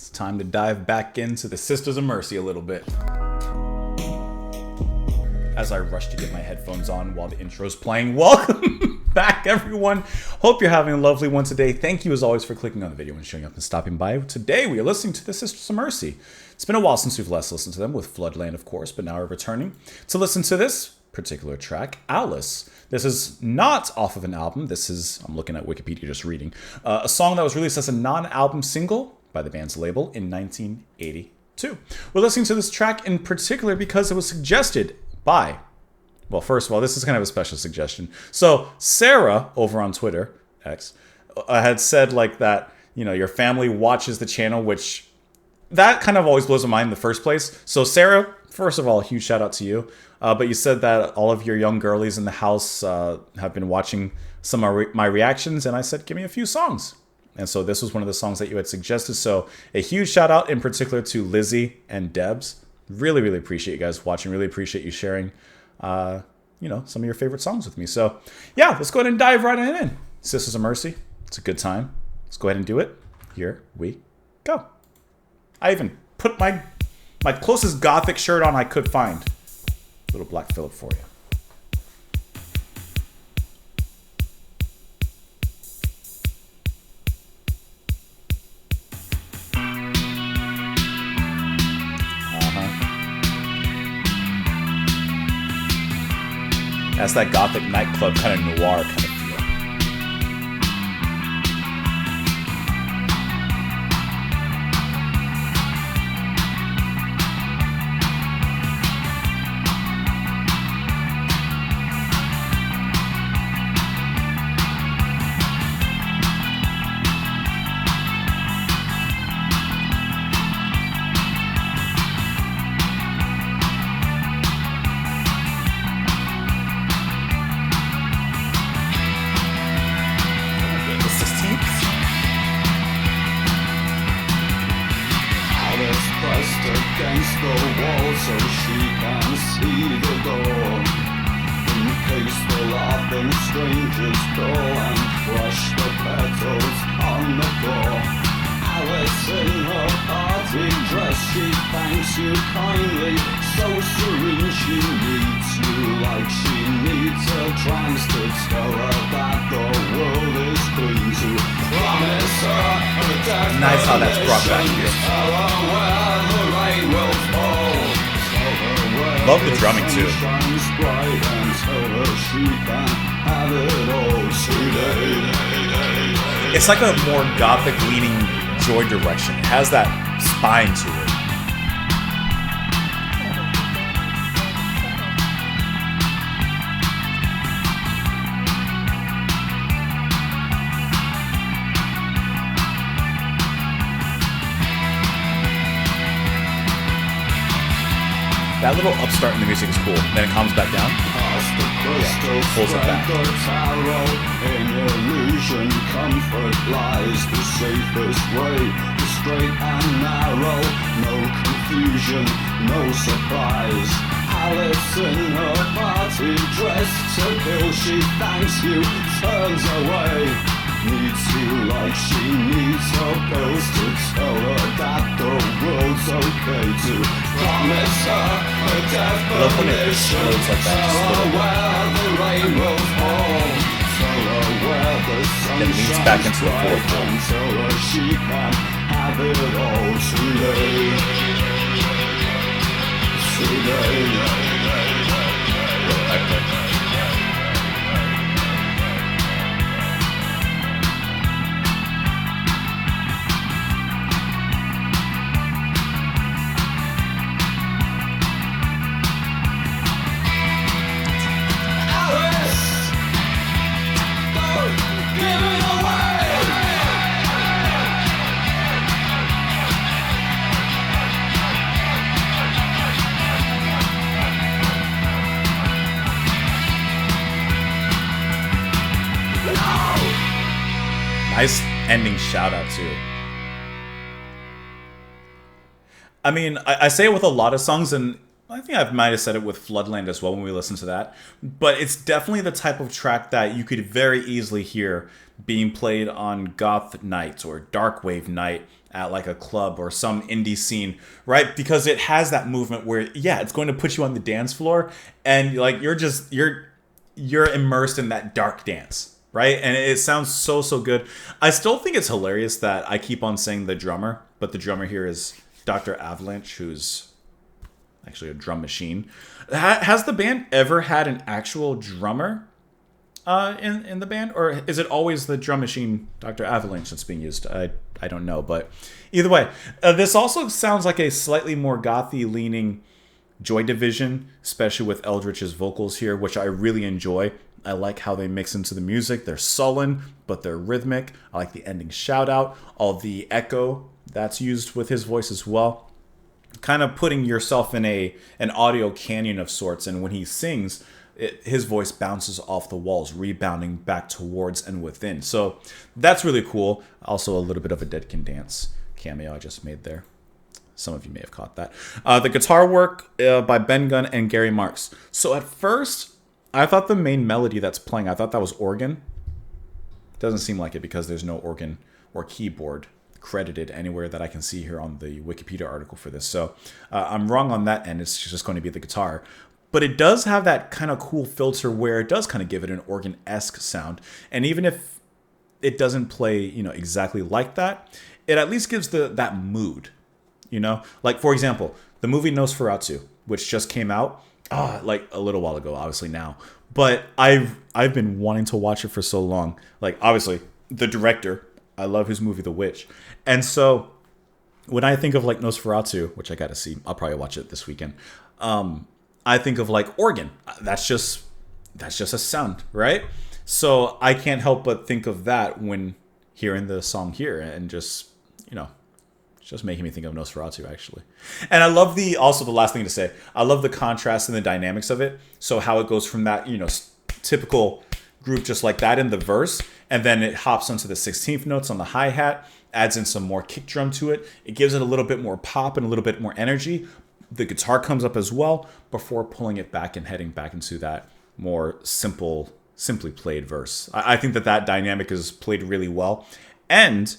It's time to dive back into the Sisters of Mercy a little bit. As I rush to get my headphones on while the intro's playing, welcome back, everyone. Hope you're having a lovely one today. Thank you, as always, for clicking on the video and showing up and stopping by. Today, we are listening to the Sisters of Mercy. It's been a while since we've last listened to them, with Floodland, of course, but now we're returning to listen to this particular track, Alice. This is not off of an album. This is, I'm looking at Wikipedia just reading, a song that was released as a non-album single by the band's label in 1982. We're listening to this track in particular because it was suggested by, well, first of all, this is kind of a special suggestion. So Sarah over on Twitter, X, had said like that, you know, your family watches the channel, which that kind of always blows my mind in the first place. So Sarah, first of all, a huge shout out to you. But you said that all of your young girlies in the house have been watching some of my reactions, and I said, give me a few songs. And so this was one of the songs that you had suggested. So a huge shout out in particular to Lizzie and Debs. Really, really appreciate you guys watching. Really appreciate you sharing, you know, some of your favorite songs with me. So yeah, let's go ahead and dive right on in. Sisters of Mercy. It's a good time. Let's go ahead and do it. Here we go. I even put my closest gothic shirt on I could find. Little Black Phillip for you. That's that gothic nightclub kind of noir kind of feel. Against the wall so she can see the door. In case the laughing strangers go and crush the petals on the floor. Alice in her party dress, she thanks you kindly, so serene she needs you like she needs her trance to tell her that the world is clean, to promise her a definition. Nice how that's brought back here. Love the drumming too. It's like a more gothic leaning Joy direction. It has that spine to it. That little upstart in the music is cool. Then it calms back down. Pulls it back. In illusion, comfort lies the safest way. The straight and narrow, no confusion, no surprise. Alice in her party dress to kill, she thanks you, turns away. Needs you like she needs her pills to tell her that the world's okay, to promise her a definition. Tell her where the rain will fall. Tell her where the sun shines back into a fourth bright, and tell her she can have it all today. Today. Nice ending shout out too. I mean, I say it with a lot of songs, and I think I might have said it with Floodland as well when we listened to that. But it's definitely the type of track that you could very easily hear being played on Goth Night or Darkwave Night at like a club or some indie scene, right? Because it has that movement where, yeah, it's going to put you on the dance floor, and like you're immersed in that dark dance, right? And it sounds so good. I still think it's hilarious that I keep on saying the drummer, but the drummer here is Dr. Avalanche, who's actually a drum machine. Has the band ever had an actual drummer in the band, or is it always the drum machine Dr. Avalanche that's being used? I don't know, but either way, this also sounds like a slightly more gothy leaning Joy Division, especially with Eldritch's vocals here, which I really enjoy. I like how they mix into the music. They're sullen, but they're rhythmic. I like the ending shout out, all the echo that's used with his voice as well. Kind of putting yourself in an audio canyon of sorts, and when he sings, his voice bounces off the walls, rebounding back towards and within. So that's really cool. Also, a little bit of a Dead Can Dance cameo I just made there. Some of you may have caught that. The guitar work by Ben Gunn and Gary Marks. So at first, I thought the main melody that's playing, I thought that was organ. Doesn't seem like it because there's no organ or keyboard credited anywhere that I can see here on the Wikipedia article for this. So I'm wrong on that end. It's just going to be the guitar. But it does have that kind of cool filter where it does kind of give it an organ-esque sound. And even if it doesn't play, exactly like that, it at least gives that mood, Like, for example, the movie Nosferatu, which just came out, like a little while ago, obviously now. But I've been wanting to watch it for so long. Like, obviously, the director, I love his movie The Witch. And so when I think of like Nosferatu, which I got to see, I'll probably watch it this weekend. I think of like organ. That's just a sound, right? So I can't help but think of that when hearing the song here, and just it's just making me think of Nosferatu actually. And I love the last thing to say, I love the contrast and the dynamics of it. So how it goes from that typical group just like that in the verse, and then it hops onto the 16th notes on the hi-hat, adds in some more kick drum to it. It gives it a little bit more pop and a little bit more energy. The guitar comes up as well before pulling it back and heading back into that more simply played verse. I think that dynamic is played really well. And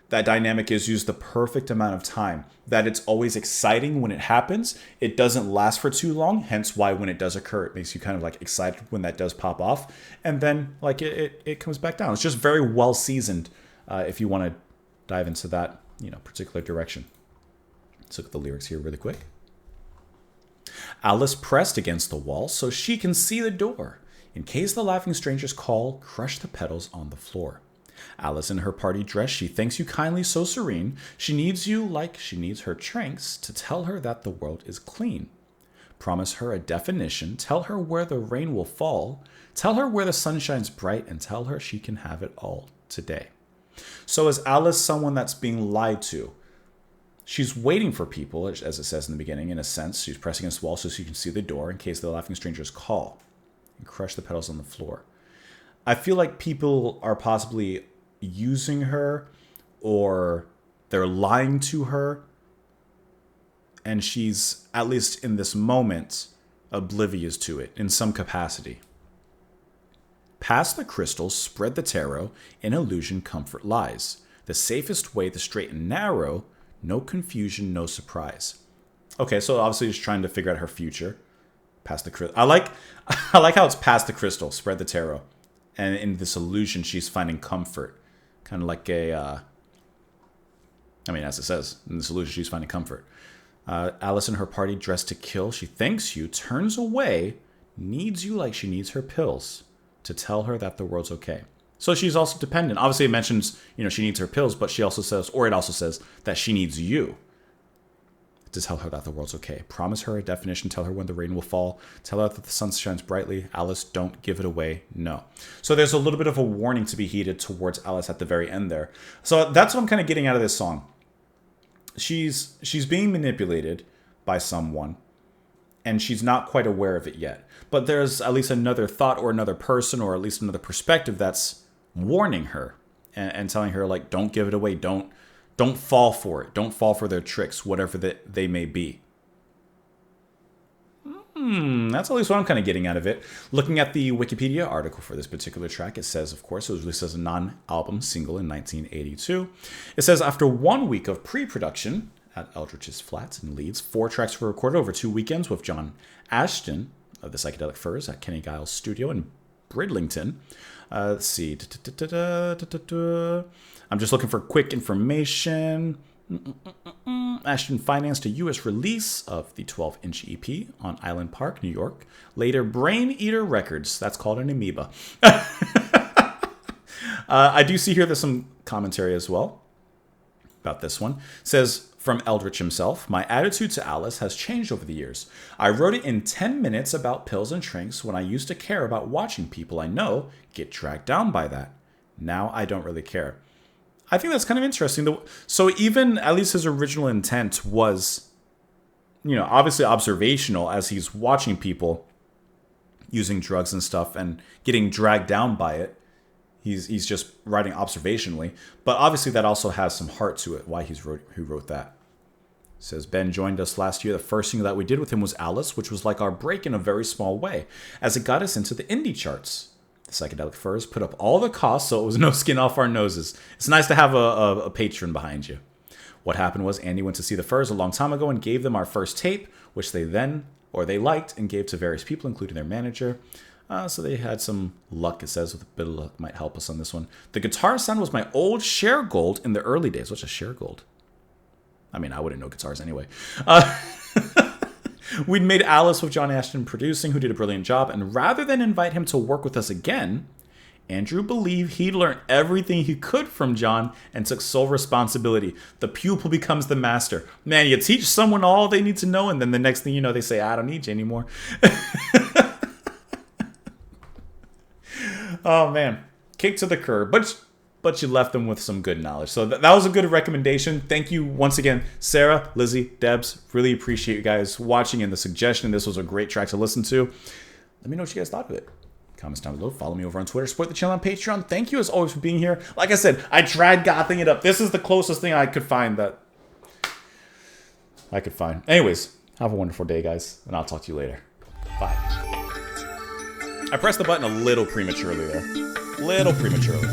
that dynamic is used the perfect amount of time. That it's always exciting when it happens. It doesn't last for too long. Hence why when it does occur, it makes you kind of like excited when that does pop off. And then like it comes back down. It's just very well seasoned if you want to dive into that particular direction. Let's look at the lyrics here really quick. Alice pressed against the wall so she can see the door. In case the laughing strangers call, crush the petals on the floor. Alice in her party dress, she thanks you kindly so serene. She needs you like she needs her tranks to tell her that the world is clean. Promise her a definition, tell her where the rain will fall. Tell her where the sun shines bright, and tell her she can have it all today. So is Alice someone that's being lied to? She's waiting for people, as it says in the beginning, in a sense. She's pressing against the wall so she can see the door in case the laughing strangers call and crush the petals on the floor. I feel like people are possibly using her, or they're lying to her, and she's, at least in this moment, oblivious to it in some capacity. Past the crystals, spread the tarot, in illusion comfort lies. The safest way, the straight and narrow, no confusion, no surprise. Okay, so obviously just trying to figure out her future. Past the crystal. I like how it's past the crystal, spread the tarot. And in this illusion, she's finding comfort. Kind of like as it says, in this illusion, she's finding comfort. Alice and her party dressed to kill. She thanks you, turns away, needs you like she needs her pills to tell her that the world's okay. So she's also dependent. Obviously, it mentions, she needs her pills, but it also says that she needs you to tell her that the world's okay. Promise her a definition, tell her when the rain will fall, tell her that the sun shines brightly. Alice, don't give it away, no. So there's a little bit of a warning to be heeded towards Alice at the very end there. So that's what I'm kind of getting out of this song. She's being manipulated by someone, and she's not quite aware of it yet. But there's at least another thought or another person or at least another perspective that's warning her and telling her, like, don't give it away. Don't fall for it. Don't fall for their tricks, whatever they may be. That's at least what I'm kind of getting out of it. Looking at the Wikipedia article for this particular track, it says, of course, it was released as a non-album single in 1982. It says, after 1 week of pre-production at Eldritch's Flats in Leeds, 4 tracks were recorded over 2 weekends with John Ashton of the Psychedelic Furs at Kenny Giles' studio in Bridlington. Let's see. I'm just looking for quick information. Ashton financed a U.S. release of the 12-inch EP on Island Park, New York. Later, Brain Eater Records. That's called an amoeba. I do see here there's some commentary as well about this one. It says, from Eldritch himself, my attitude to Alice has changed over the years. I wrote it in 10 minutes about pills and drinks when I used to care about watching people I know get dragged down by that. Now I don't really care. I think that's kind of interesting. So even at least his original intent was, obviously observational as he's watching people using drugs and stuff and getting dragged down by it. He's just writing observationally, but obviously that also has some heart to it. Why who wrote that? It says, Ben joined us last year. The first thing that we did with him was Alice, which was like our break in a very small way, as it got us into the indie charts. The Psychedelic Furs put up all the costs, so it was no skin off our noses. It's nice to have a patron behind you. What happened was Andy went to see the Furs a long time ago and gave them our first tape, which they liked and gave to various people, including their manager. So they had some luck, it says, with a bit of luck might help us on this one. The guitar sound was my old Cher Gold in the early days. What's a Cher Gold? I mean, I wouldn't know guitars anyway. We'd made Alice with John Ashton producing, who did a brilliant job. And rather than invite him to work with us again, Andrew believed he'd learned everything he could from John and took sole responsibility. The pupil becomes the master. Man, you teach someone all they need to know, and then the next thing you know, they say, I don't need you anymore. Oh, man. Kick to the curb. But you left them with some good knowledge. So that was a good recommendation. Thank you once again, Sarah, Lizzie, Debs. Really appreciate you guys watching and the suggestion. This was a great track to listen to. Let me know what you guys thought of it. Comments down below. Follow me over on Twitter. Support the channel on Patreon. Thank you as always for being here. Like I said, I tried gothing it up. This is the closest thing I could find that I could find. Anyways, have a wonderful day, guys. And I'll talk to you later. Bye. I pressed the button a little prematurely there. Little prematurely.